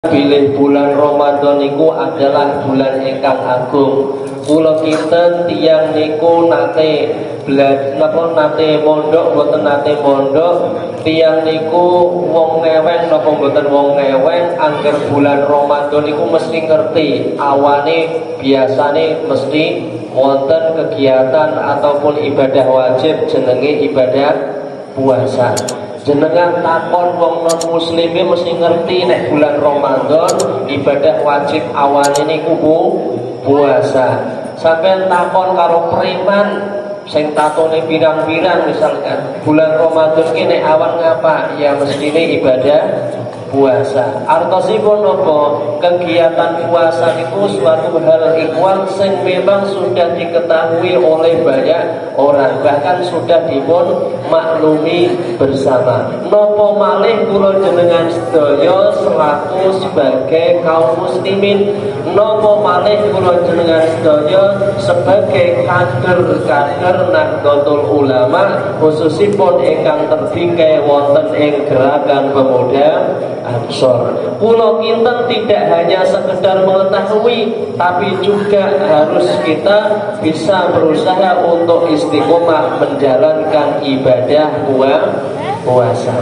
Bilih bulan Ramadan niku adalah bulan ingkang agung. Kula kinten tiyang niku nate mondok mboten nate mondok. Tiyang niku wong ngeweng napa mboten wong ngeweng, angger bulan Ramadan niku mesti ngerti awane biasane mesti wonten kegiatan ataupun ibadah wajib jenenge ibadah puasa. Jenengan takon wong non muslime mesti ngerti nek bulan Ramadan ibadah wajib awalnya niku puasa. Sampeyan takon karo preman sing tatone pirang-pirang misalkan bulan Ramadan ki nek awan ngapa? Ya mestine ibadah puasa. Artosipun napa? Kegiatan puasa itu suatu hal ikhwan sing memang sudah diketahui oleh banyak orang, bahkan sudah dipun maklumi bersama. Napa malih kula jenengan sedaya selaku sebagai kaum muslimin, napa malih kula jenengan sedaya sebagai kader-kader Nahdlatul Ulama, khususipun ingkang terbingkai wonten ing Gerakan Pemuda Ansor. Kula kinten tidak hanya sekedar mengetahui, tapi juga harus kita bisa berusaha untuk istiqomah menjalankan ibadah puasa.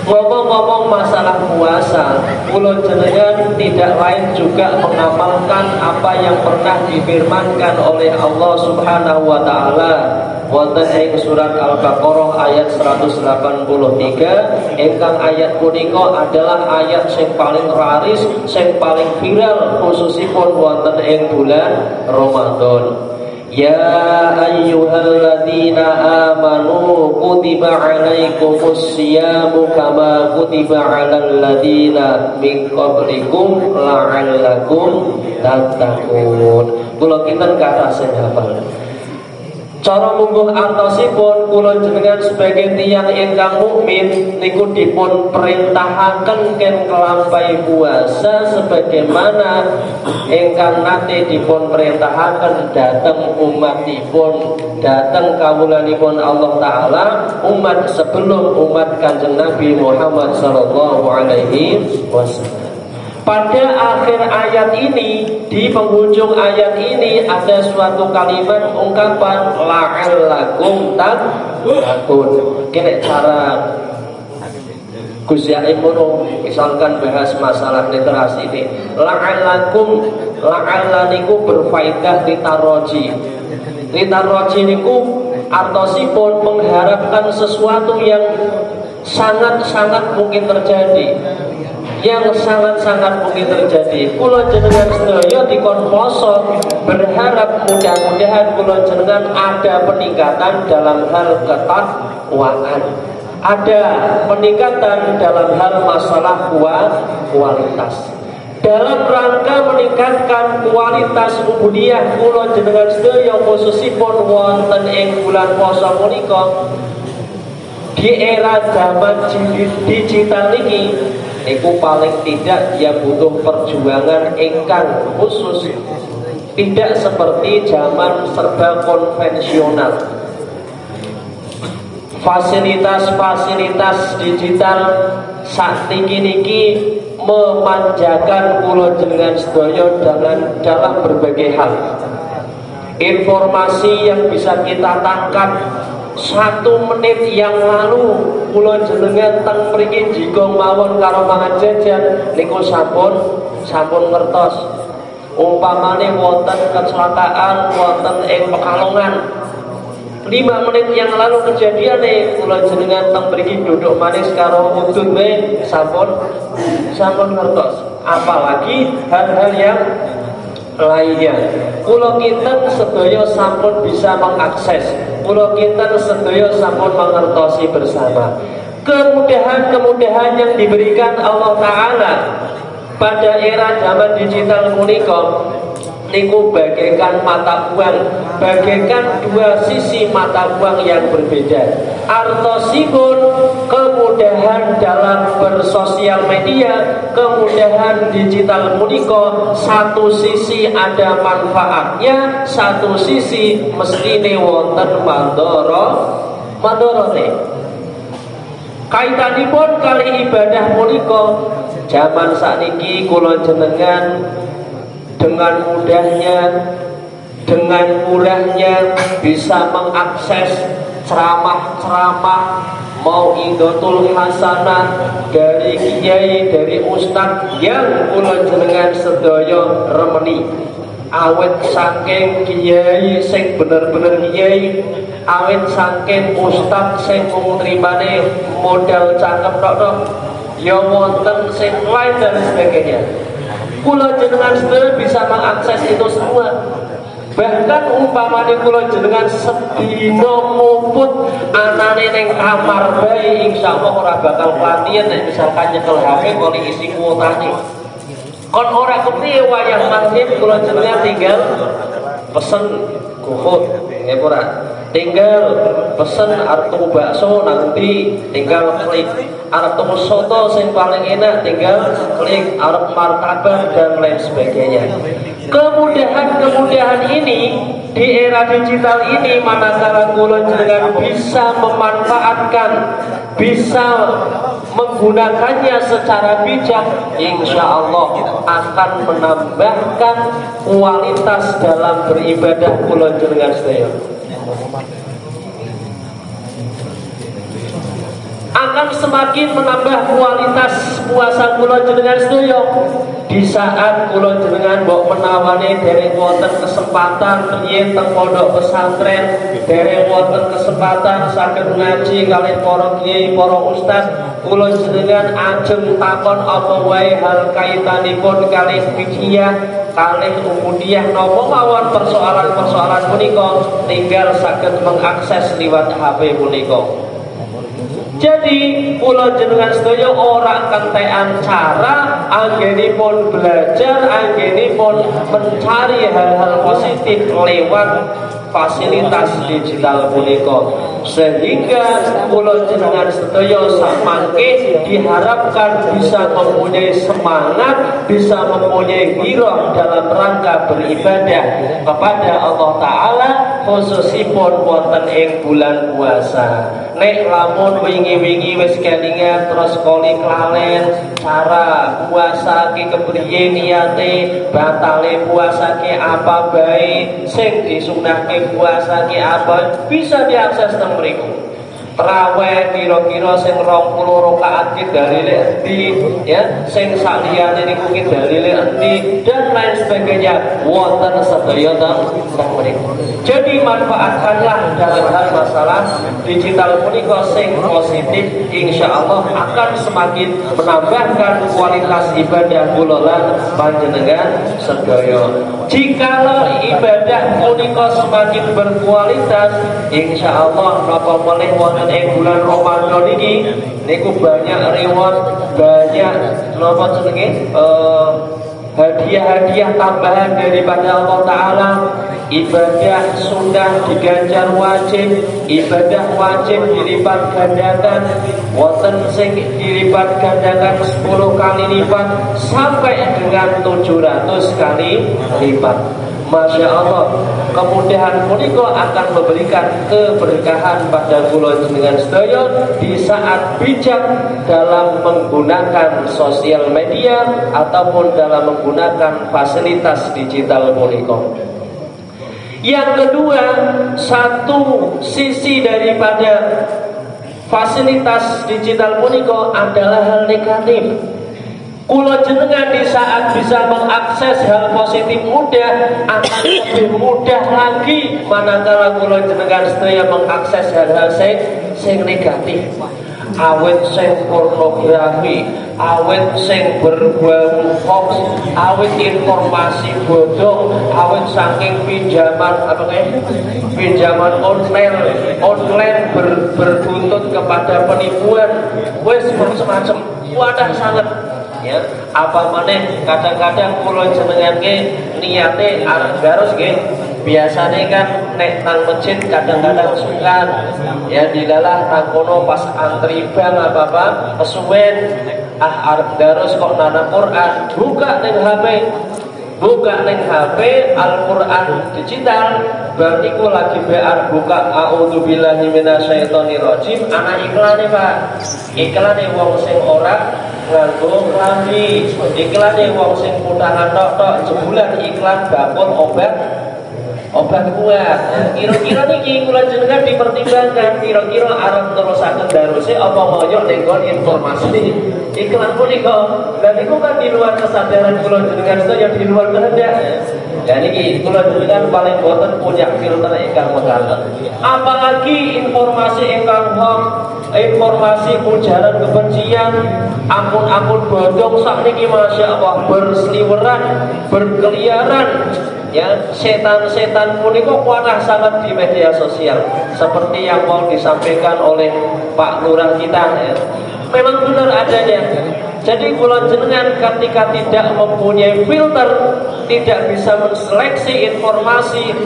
Ngomong-ngomong masalah puasa, kula jenengan tidak lain juga mengamalkan apa yang pernah difirmankan oleh Allah Subhanahu wa taala wonten ing surat Al-Baqarah ayat 183. Ingkang ayat punika adalah ayat sing paling laris, sing paling viral khususipun wonten ing bulan Ramadan. Ya ayyuhalladzina amanu kutiba alaikumus siyamu kama kutiba alal ladzina min qablikum la'allakum tattaqun. Kula kinten kata sing hafal. Cara mungguh artosipun kula jenengan sebagai tiyang ingkang mukmin niku dipun perintahaken ken kelampai puasa sebagaimana ingkang nate dipun perintahaken dhateng umatipun, dhateng kawulanipun Allah taala umat sebelum umat Kanjeng Nabi Muhammad sallallahu alaihi wasallam. Pada akhir ayat ini, di penghujung ayat ini ada suatu kalimat ungkapan la'allakum tattaqun. Kene cara Gus Yaim ngono misalkan bahas masalah literasi ini. La'allakum, la'alla niku berfaedah litaroji. Litaroji niku artosipun mengharapkan sesuatu yang sangat-sangat mungkin terjadi, yang sangat-sangat mungkin terjadi. Kula jenengan sedaya dikon poso berharap mudah-mudahan kula jenengan ada peningkatan dalam hal ketakwaan, ada peningkatan dalam hal masalah kualitas. Dalam rangka meningkatkan kualitas ubudiyah kula jenengan sedaya khususipun wonten ing bulan puasa punika di era zaman digital ini, niku paling tidak ya butuh perjuangan ingkang khusus. Tidak seperti zaman serba konvensional. Fasilitas-fasilitas digital saat niki memanjakan kula jenengan sedaya dalam berbagai hal. Informasi yang bisa kita tangkap 1 menit yang lalu kula jenengan teng mriki jigong mawon karo mangan jajan niku sampun ngertos. Umpamane wonten kecelakaan wonten ing Pekalongan 5 menit yang lalu kejadian kula jenengan teng mriki duduk manis karo udun wae sampun ngertos. Apalagi hal-hal yang lainnya. Kula kinten sedaya sampun bisa mengakses, kula kinten sedaya sampun mengertosi bersama kemudahan-kemudahan yang diberikan Allah taala pada era zaman digital punika. Niku bagaikan mata uang, bagaikan 2 sisi mata uang yang berbeda. Artosipun kemudahan dalam bersosial media, kemudahan digital punika, 1 sisi ada manfaatnya, 1 sisi mestine wonten mandorone. Kaitanipun kali ibadah punika zaman sakniki kula jenengan dengan mudahnya, dengan murahnya bisa mengakses ceramah-ceramah mau Indotul Hasanah dari kiai, dari ustaz yang kula jenengan sedaya remeni. Awet saking kiai sing bener-bener kiai, awet saking ustaz sing mung trimane modal cakep tok ya wonten sing lain dan sebagainya. Kula jenengan sedaya bisa mengakses itu semua. Bahkan umpamane kula jenengan sedina mumput anane ning kamar bae insyaallah ora bakal pelatihan nek misalkan nyekel HP kok isi kuotane. Kon ora kepiye wayah maghrib kula jenengan tinggal pesen GoFood nggih ora. Tinggal pesen arep tuku bakso nanti tinggal klik, arep tuku soto sing paling enak tinggal klik, arep martabak dan lain sebagainya. Kemudahan ini di era digital ini manakala kula jenengan bisa memanfaatkan, bisa menggunakannya secara bijak, insya Allah akan menambahkan kualitas dalam beribadah kula jenengan sedaya. Akan semakin menambah kualitas puasa kula jenengan sedaya. Di saat kula jenengan mbok menawani dereng wonten kesempatan yen teng pondok pesantren, dereng wonten kesempatan saged ngaji kalih para kiai, para ustaz, kula jenengan ajeng takon apa wae hal kaitanipun kalih fikih, kalih umudiyah napa mawon persoalan-persoalan punika tinggal saged mengakses liwat HP punika. Jadi kula jenengan sedaya ora kentekan cara anggenipun belajar, anggenipun mencari hal-hal positif lewat fasilitas digital punika. Sehingga kula jenengan sedaya samangke diharapkan bisa mempunyai semangat, bisa mempunyai giroh dalam rangka beribadah kepada Allah Ta'ala, khususipun wonten ing bulan puasa. Nek lamun wingi-wingi wis kelingan terus koli klalen cara puasa ki kepriye niate, batale puasa ki apa bae, sing disunahke puasa ki apa, bisa diakses teng mriku. Terawih kira-kira sing 20 rakaat ki dalile endi ya, sing saliyane niku ki dalile endi dan lain sebagainya wonten sedaya teng mriku. Jadi manfaatkanlah dalam hal masalah digital punika sing positif, insyaallah akan semakin menambahkan kualitas ibadah kula lan panjenengan sedaya. Jikalau ibadah punika semakin berkualitas, insyaallah napa meneh wonten ing bulan Ramadan iki niku banyak reward, banyak napa jenenge hadiah-hadiah tambahan daripada Allah Ta'ala. Ibadah sunnah diganjar wajib, ibadah wajib dilipat gandakan, wonten sing dilipat gandakan 10 kali lipat sampai dengan 700 kali lipat. Masya Allah, kemudahan punika akan memberikan keberkahan pada kula jenengan sedaya di saat bijak dalam menggunakan sosial media ataupun dalam menggunakan fasilitas digital punika. Yang kedua, satu sisi daripada fasilitas digital punika adalah hal negatif. Kula jenengan di saat bisa mengakses hal positif mudah, akan lebih mudah lagi manakala kula jenengan sedaya mengakses hal-hal sing negatif. Awet sing pornografi, awet sing berbau hoax, awet informasi bodong, awet saking pinjaman pinjaman online berbuntut kepada penipuan, wis macam-macam, wadah sangat. Ya, apa maneh kadang-kadang kula jenengan ke niate arep garus nggih. Biasane kan nek nang masjid kadang-kadang suka ya dilalah nang kono pas antri bang apa kesuwen arep garus kok nana Quran, buka ning HP Al-Quran digital berarti ku lagi bear buka a'udzubillahi minasyaitonirrajim ana iklane Pak. Iklane wong sing ora nganggo klambi, iklane wong sing kutangan tok-tok, jebulan iklan bakul obat kuat. Kira-kira niki kula jenengan dipertimbangkan, kira-kira arep terusaken daruse apa ngoyo ning informasi iklan punika. Lan niku kan di luar kesadaran kula jenengan sedaya, di luar kehendak. Ya niki kula jenengan paling boten punya filter ingkang mekaten. Apalagi informasi ingkang hoax, informasi ujaran kebencian, akun-akun bodong sakniki Masya Allah berseliweran, berkeliaran. Ya, setan-setan punika kuatah sangat di media sosial, seperti yang mau disampaikan oleh Pak Lurah kita ya. Memang benar adanya. Jadi kula jenengan ketika tidak mempunyai filter, tidak bisa menseleksi informasi,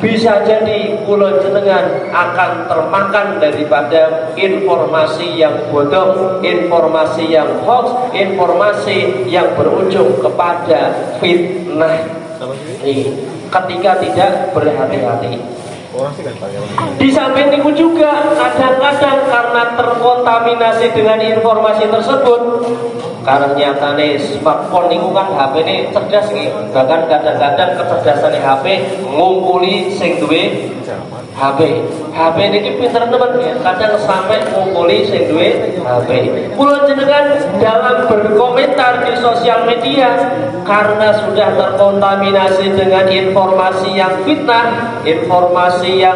bisa jadi kula jenengan akan termakan daripada informasi yang bodoh, informasi yang hoax, informasi yang berujung kepada fitnah. Ketika tidak berhati-hati. Di samping itu juga kadang-kadang karena terkontaminasi dengan informasi tersebut, karena nyatane smartphone itu kan HP ini cerdas nih. Bahkan kadang-kadang kecerdasan HP ngungkuli sing duwe HP. HP ini pinter teman ya. Kadang sampai ngungkuli sing duwe HP. Kula jenengan dalam berkomentar di sosial media karena sudah terkontaminasi dengan informasi yang fitnah, informasi yang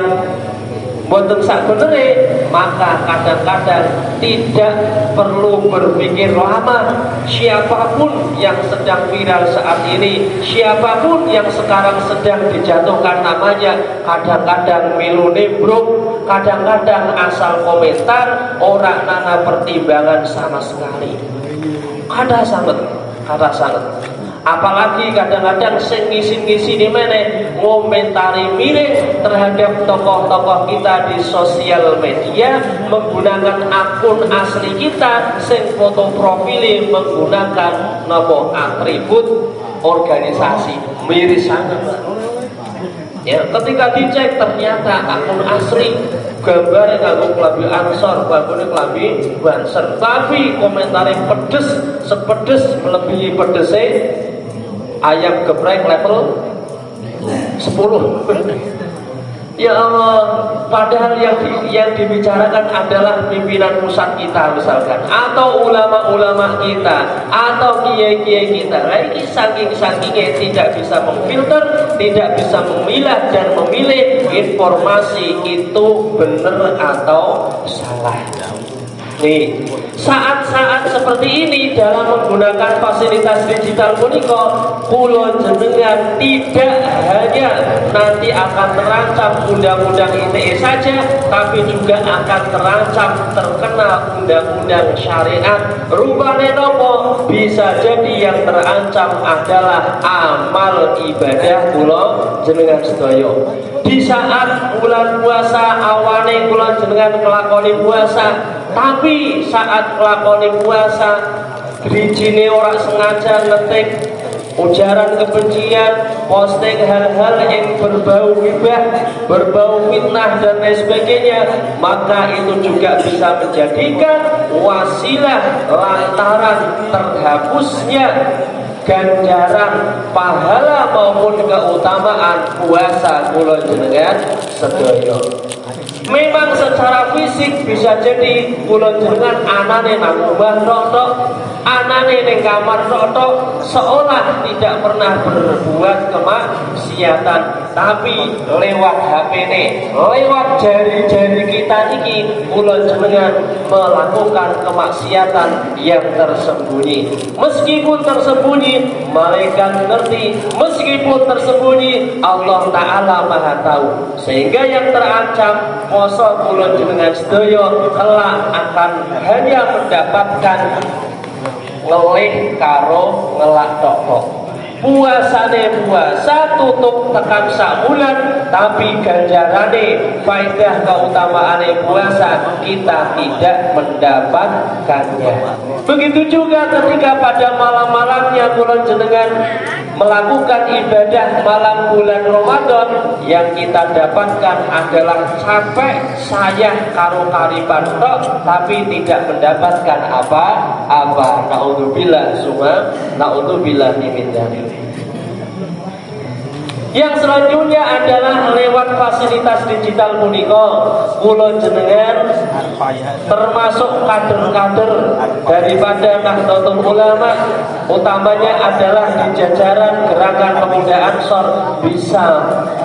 boten sak benere, maka kadang-kadang tidak perlu berpikir lama. Siapapun yang sedang viral saat ini, siapapun yang sekarang sedang dijatuhkan namanya, kadang-kadang milu nimbrung, kadang-kadang asal komentar, orang nana pertimbangan sama sekali. Kada sangat. Apalagi kadang-kadang sing ngisi-ngisi di mana ngomentari miring terhadap tokoh-tokoh kita di sosial media menggunakan akun asli kita, sing foto profile menggunakan nopo atribut organisasi miris sangat. Ya, ketika dicek ternyata akun asli gambar kanggo klambi Ansor, bangune klambi Banser, tapi komentarnya pedes, sepedes melebihi pedese ayam geprek level 10. Ya Allah, padahal yang dibicarakan adalah pimpinan pusat kita misalkan, atau ulama-ulama kita, atau kiai-kiai kita. Nah, ini saking-sakingnya tidak bisa memfilter, tidak bisa memilah dan memilih informasi itu benar atau salah. Nih, saat-saat seperti ini dalam menggunakan fasilitas digital punika, kula jenengan tidak hanya nanti akan terancam undang-undang ITE saja, tapi juga akan terancam terkena undang-undang syariat. Rupane nopo? Bisa jadi yang terancam adalah amal ibadah kula jenengan sedaya. Di saat bulan puasa awane kula jenengan nglakoni puasa, tapi saat nglakoni puasa drijine ora sengaja ngetik ujaran kebencian, posting hal-hal yang berbau gibah, berbau fitnah dan lain sebagainya, maka itu juga bisa menjadikan wasilah lantaran terhapusnya ganjaran pahala maupun keutamaan puasa kula jenengan sedaya. Memang secara fisik bisa jadi kula jenengan anane nang omah tok, anane ning kamar tok, seolah tidak pernah berbuat kemaksiatan, tapi lewat HP-ne, lewat jari-jari kita niki kula jenengan melakukan kemaksiatan yang tersembunyi. Meskipun tersembunyi, malaikat ngerti. Meskipun tersembunyi, Allah Ta'ala Maha tahu. Sehingga yang terancam poso kula jenengan sedaya kelak akan hanya mendapatkan ngelih karo ngelak tok. Puasane puasa tutup tekan sak bulan, tapi ganjarane faedah keutamaane puasa kita tidak mendapatkannya. Begitu juga ketika pada malam-malamnya kula jenengan melakukan ibadah malam bulan Ramadan, yang kita dapatkan adalah capek sayang karo kariban tok, tapi tidak mendapatkan apa-apa. Naudzubillah summa naudzubillah min dzalik. Yang selanjutnya adalah lewat fasilitas digital punika kula jenengan termasuk kader-kader daripada Nahdlatul Ulama, utamanya adalah di jajaran Gerakan Pemuda Ansor, bisa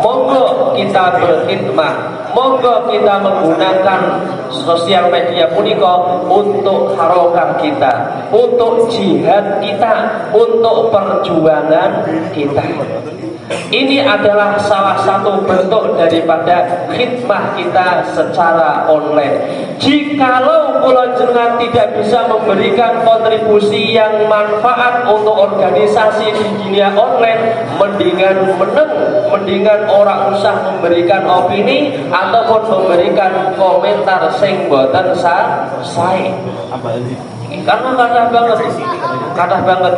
monggo kita berkhidmat, monggo kita menggunakan sosial media punika untuk harokah kita, untuk jihad kita, untuk perjuangan kita. Ini adalah salah satu bentuk daripada khidmah kita secara online. Jikalau kula jenengan tidak bisa memberikan kontribusi yang manfaat untuk organisasi di dunia online, mendingan orang usah memberikan opini ataupun memberikan komentar sing boten sae. Karena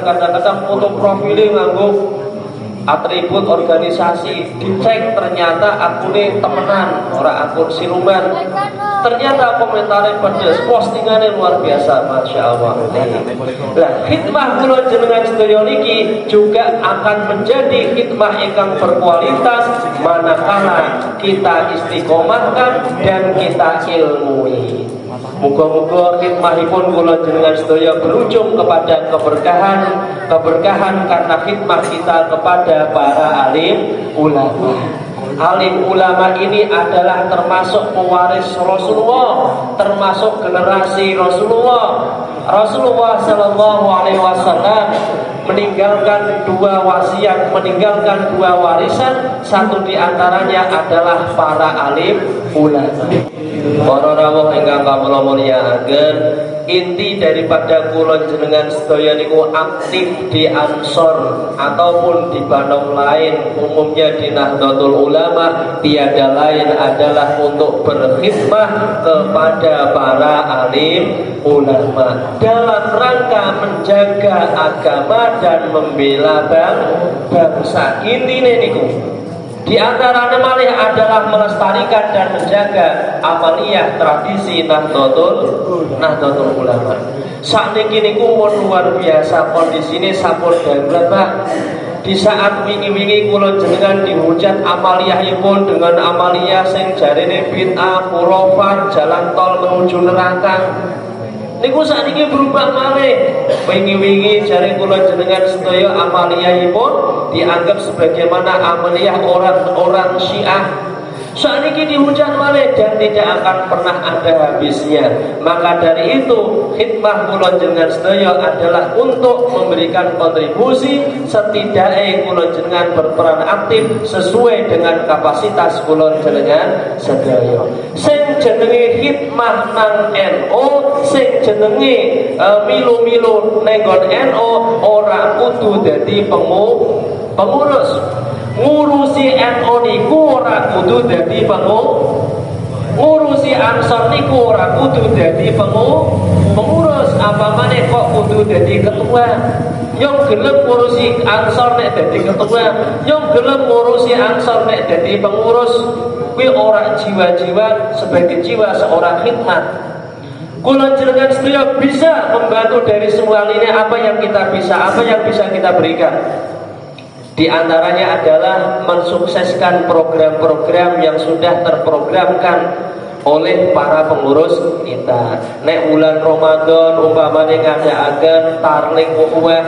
kadang-kadang foto profile nganggo atribut organisasi, dicek ternyata akunnya temenan, orang akun siluman. Ternyata komentarnya pedes, postingannya luar biasa, masya Allah. Nah, khidmah kula jenengan sedaya niki juga akan menjadi khidmah ingkang berkualitas manakala kita istiqomahkan dan kita ilmui. Muga-muga khidmahipun kula jenengan sedaya berujung kepada keberkahan karena khidmah kita kepada para alim ulama. Alim ulama ini adalah termasuk pewaris Rasulullah, termasuk generasi Rasulullah. Rasulullah Shallallahu Alaihi Wasallam meninggalkan dua wasiat, meninggalkan dua warisan. Satu diantaranya adalah para alim ulama. Para rawuh ingkang kawula mulyakaken, inti daripada kula jenengan sedaya niku aktif di Ansor ataupun di Bandung lain, umumnya di Nahdlatul Ulama, tiada lain adalah untuk berkhidmah kepada para alim ulama dalam rangka menjaga agama dan membela bangsa. Intine niku di antara malih adalah melestarikan dan menjaga amaliyah tradisi Nahdlatul Ulama. Sakniki niku luar biasa kondisine sampun darurat, Pak. Di saat wingi-wingi kula jenengan dihujat amaliyahipun dengan amaliyah sing jarene bid'ah, khurafat, jalan tol menuju neraka. Niku sakniki berubah malih. Wingi-wingi jare kula jenengan sedaya amaliyahipun dianggap sebagaimana amaliyah orang-orang Syiah. Sakniki dihujat malih dan tidak akan pernah ada habisnya. Maka dari itu khidmah kula jenengan sedaya adalah untuk memberikan kontribusi, setidaknya kula jenengan berperan aktif sesuai dengan kapasitas kula jenengan sedaya. Sing jenenge khidmah nang NU, sing jenenge milu-milu nenggon NU ora kudu dadi pengurus. Ngurusi NU niku ora kudu dadi ngurusi Ansor niku ora kudu dadi pengurus. Apa maneh kok kudu dadi ketua? Yang gelem ngurusi Ansor nek dadi ketua, yang gelem ngurusi Ansor nek dadi pengurus, kuwi ora jiwa-jiwa sebagai jiwa seorang khidmat. Kula jenengan sedaya bisa membantu dari semua ini. Apa yang kita bisa, apa yang bisa kita berikan? Di antaranya adalah mensukseskan program-program yang sudah terprogramkan oleh para pengurus kita. Nek bulan Ramadan umpamane ngadakaken tarling ukhuwah,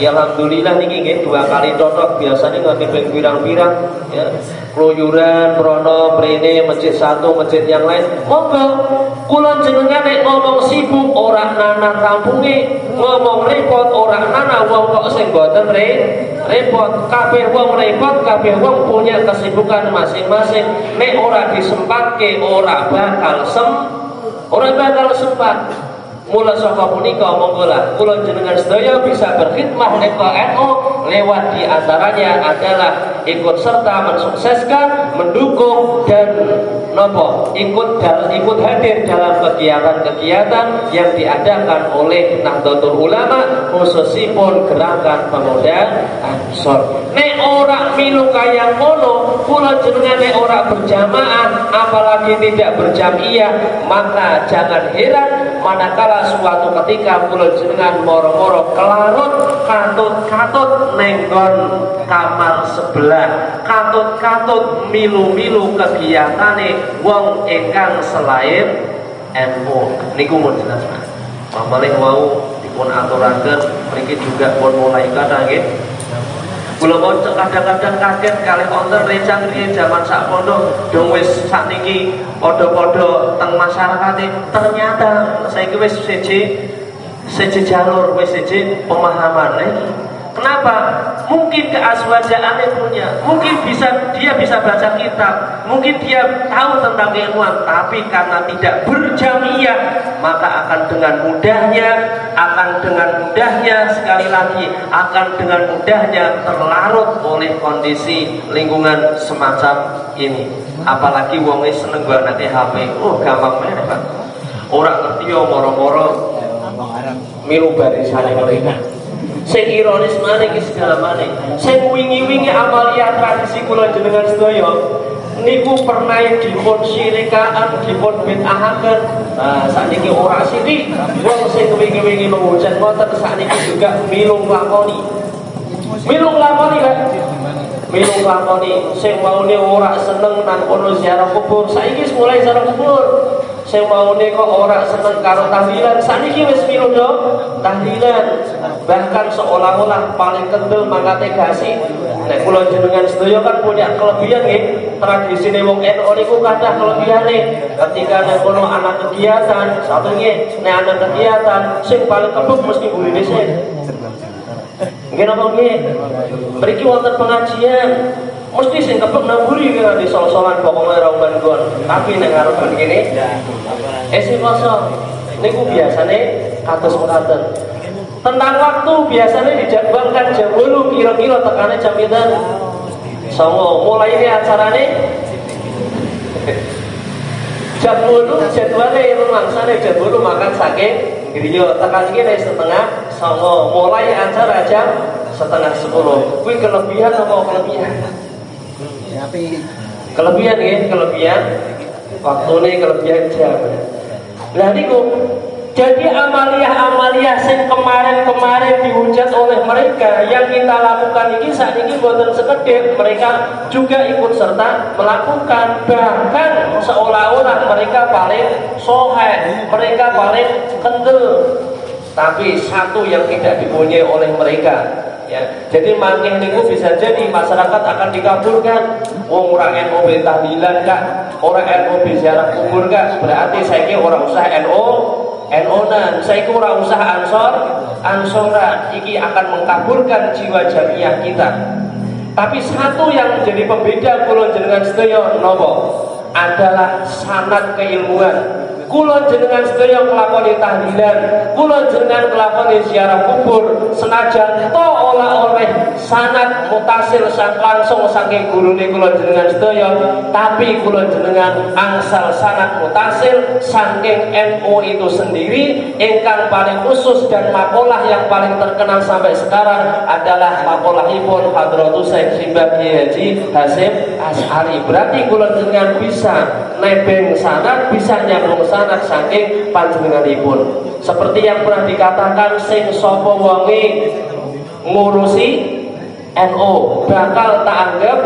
ya alhamdulillah niki nggih 2 kali totok, biasanya nganti ping pirang-pirang ya. Keluyuran prono prene masjid satu masjid yang lain. Monggo kula jenengan nek ngomong sibuk ora nana kampunge, ngomong repot ora nana wong kok sing boten repot. Kabeh wong repot, kabeh wong punya kesibukan masing-masing. Nek ora disempatke ora bakal sempat. Mula saka punika monggolah kula jenengan sedaya bisa berkhidmah nek NU lewat di antaranya adalah ikut serta mensukseskan, mendukung dan nopo ikut hadir dalam kegiatan-kegiatan yang diadakan oleh Nahdlatul Ulama, khususipun gerakan pemuda Ansor. Nek ora milu kaya ngono, kula jenengan nek ora berjamaah, apalagi tidak berjamiah, maka jangan heran manakala suatu ketika kula jenengan moro-moro kelarut katut-katut nenggon kamar sebelah, katut-katut milu-milu kegiatane wong ingkang selain NU niku mun jelas Mas. Paling mau dipun aturaken mriki juga pun mulai kathah nggih. Kula mau kadang-kadang kaget kalih wonten rencang riyen jaman sak pondok dong wis sakniki padha-padha teng masyarakate ternyata saiki wis seje jalur wis seje pemahaman Kenapa? Mungkin keaswajaannya punya, mungkin dia bisa baca kitab, mungkin dia tahu tentang keilmuan, tapi karena tidak berjamiah, maka akan dengan mudahnya sekali lagi, akan dengan mudahnya terlarut oleh kondisi lingkungan semacam ini. Apalagi wong seneng banget HP, gampang banget Pak. Orang ngerti yo moro-moro milu barisane mereka. Sing ironis maneh iki segala maneh. Sing wingi-wingi amalia tradisi kula jenengan sedaya niku pernah dipun syirikaan, dipun bid'ahaken. Nah, sakniki ora sirik. Wong sing wingi-wingi mengujan ngoten sakniki juga milu nglakoni. Milu nglakoni sing maune ora seneng nang kono ziarah kubur, saiki mulai ziarah kubur. Sing maune kok ora seneng karo tahlilan, saniki wis milu do tahlilan. Bahkan seolah-olah paling kendel mangkate gasi. Nek kula jenengan sedaya kan punya kelebihan nggih. Tradisine wong NU niku kathah kelebihane. Ketika nek kono ana kegiatan, satu nggih, nek ana kegiatan sing paling kebuk mesti burine sing. Nggih napa nggih? Mriki wonten pengajian, mesti sing kebek nang buri nggih sol-solan pokoke ora umban gon. Tapi nek arep begini, sing kosong niku biasane kados mekaten. Tentang waktu biasanya dijadwalkan jam 8 kira-kira tekannya jam pinten? 09. Mulai ini acarane jam 8 jadwalnya rumangsane jam 8 makan saking griya tekan iki setengah 09. Mulai acara jam setengah 10. Kuwi kelebihan apa kelebihan? Kelebihan ya, kelebihan waktune, kelebihan jam. Lah niku jadi amalia-amalia sing kemarin dihujat oleh mereka yang kita lakukan ini saat ini boten sekedhik, mereka juga ikut serta melakukan, bahkan seolah-olah mereka paling soheh, mereka paling kendel. Tapi satu yang tidak dipunyai oleh mereka, ya. Jadi mangke niku bisa jadi masyarakat akan dikabulkan. Wong ora NU tahlilan kak, ora NU ziarah kubur kak, berarti saiki ora usah NU-nan, saiki ora usah ansoran, iki akan mengkabulkan jiwa jamiah kita. Tapi satu yang menjadi pembeda kula jenengan sedaya napa? Adalah sanad keilmuan. Kula jenengan sedaya nglakoni tahlilan, kula jenengan nglakoni ziarah kubur, senajan to oleh sanad mutasil langsung saking gurune kula jenengan sedaya, tapi kula jenengan angsal sanad mutasil saking NU itu sendiri. Ingkang paling khusus dan makalah yang paling terkenal sampai sekarang adalah makalahipun Hadratus Syekh Simbah Kiai Haji Hasyim Asy'ari. Berarti kula jenengan bisa nebeng sanad, bisa nyambung sanad saking panjenenganipun. Seperti yang pernah dikatakan sing sapa wonge ngurusi NU bakal tak anggap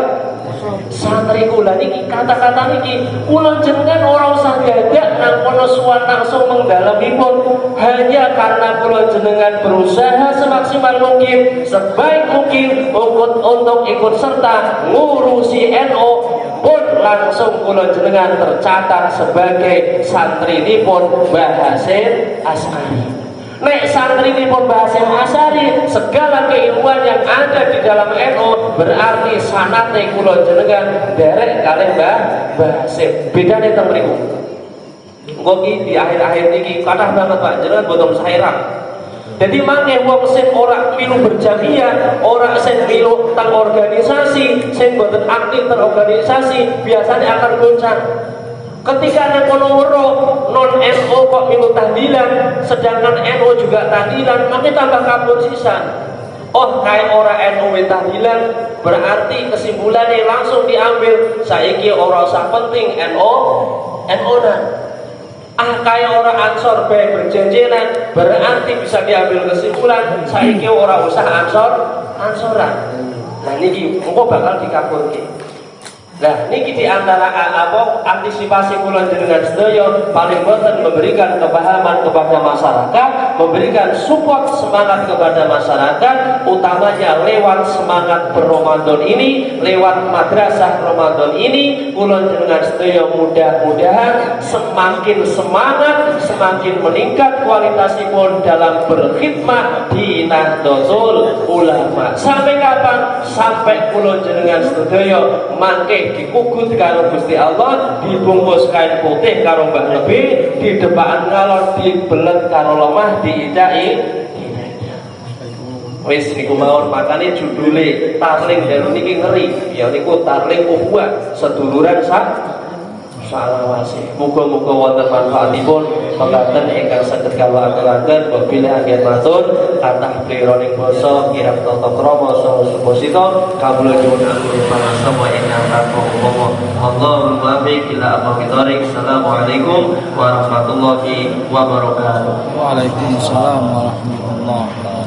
santri kula niki. Kata-kata niki kula jenengan ora usah dadak nang kono suwan langsung mengdalemipun, hanya karena kula jenengan berusaha semaksimal mungkin, sebaik mungkin untuk ikut serta ngurusi NU, pun langsung kula jenengan tercatat sebagai santrinipun Mbah Hasyim Asy'ari. Nek santrinipun Mbah Hasyim Asy'ari, segala keilmuan yang ada di dalam NU berarti sanate kula jenengan derek kalih Mbah Hasyim. Bedane teng mriku. Engko di akhir-akhir niki kathah banget Pak jenengan boten sairah. Jadi mangke wong sing ora milu berjamiah, ora sing milu teng organisasi, sing boten aktif terorganisasi, biasanya akan goncang. Ketika nek kono non NU kok milu tahlilan, sedangkan NU juga tahlilan, maka tambah kabur sisan. Oh, kayak orang NU tahlilan, berarti kesimpulannya langsung diambil. Saiki ora usah penting NU nan. Kayak orang Ansor bae berjenjenan, berarti bisa diambil kesimpulan saiki ora usah Ansoran. Nah niki engko bakal dikabulke. Nah, niki di antara antisipasi kula jenengan sedaya paling boten memberikan kepahaman kepada masyarakat, memberikan support semangat kepada masyarakat, utamanya lewat semangat berRamadan ini, lewat madrasah Ramadan ini, kula jenengan sedaya mudah-mudahan semakin semangat, semakin meningkat kualitasipun dalam berkhidmat di Nahdlatul Ulama. Sampai kapan? Sampai kula jenengan sedaya mangke dikugut karo Gusti Allah, dibungkus kain putih karo Mbah Nabi, di depan ngalor dibelet karo lemah diidai. Wis niku mawon, makane judule tarling dalu niki ngeri. Ya niku tarling ukhuwah seduluran salawase. Muga-muga wonten manfaatipun mekaten ingkang saged kawula aturaken wabillahi anggen matur kathah plironing basa kirang tata krama saha suposita kawula nyuwun ampun pangastuwa ingkang tanpa upama. Allahumma barik ila abawitarik. Assalamualaikum warahmatullahi wabarakatuh. Waalaikumsalam warahmatullahi wabarakatuh.